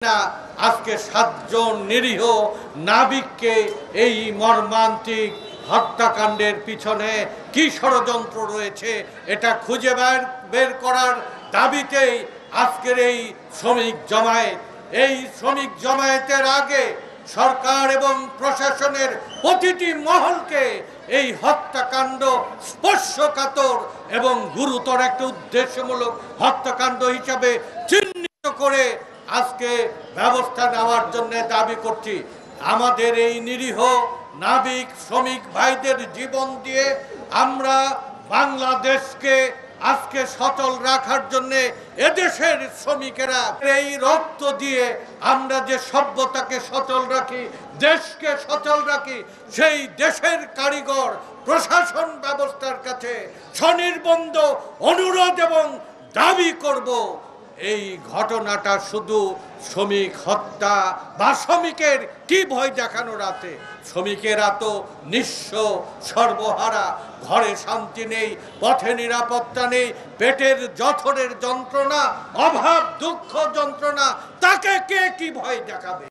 না আজকে 7 জন নিরীহ নাবিককে এই মর্মান্তিক হত্যাকাণ্ডের পিছনে কি ষড়যন্ত্র রয়েছে এটা খুঁজে বের করার দাবিতেই আজকের এই শ্রমিক জমায়েত। এই শ্রমিক জমায়েতের আগে সরকার এবং প্রশাসনের প্রতিটি মহলকে এই হত্যাকাণ্ড স্পর্শকাতর এবং গুরুতর একটা উদ্দেশ্যমূলক হত্যাকাণ্ড হিসাবে চিহ্নিত করে আজকে ব্যবস্থা নেওয়ার জন্য দাবি করছি। আমাদের এই নিরীহ নাবিক শ্রমিক ভাইদের জীবন দিয়ে আমরা বাংলাদেশকে আজকে সচল রাখার জন্য এদেশের শ্রমিকেরা এই রক্ত দিয়ে আমরা যে সভ্যতাকে সচল রাখি, দেশকে সচল রাখি, সেই দেশের কারিগর প্রশাসন ব্যবস্থার কাছে স্বনির্বন্ধ অনুরোধ এবং দাবি করব, এই ঘটনাটা শুধু শ্রমিক হত্যা বা শ্রমিকের কি ভয় দেখানোর আছে। শ্রমিকেরা তো নিঃস্ব সর্বহারা, ঘরে শান্তি নেই, পথে নিরাপত্তা নেই, পেটের জঠরের যন্ত্রণা, অভাব দুঃখ যন্ত্রণা, তাকে কে কি ভয় দেখাবে।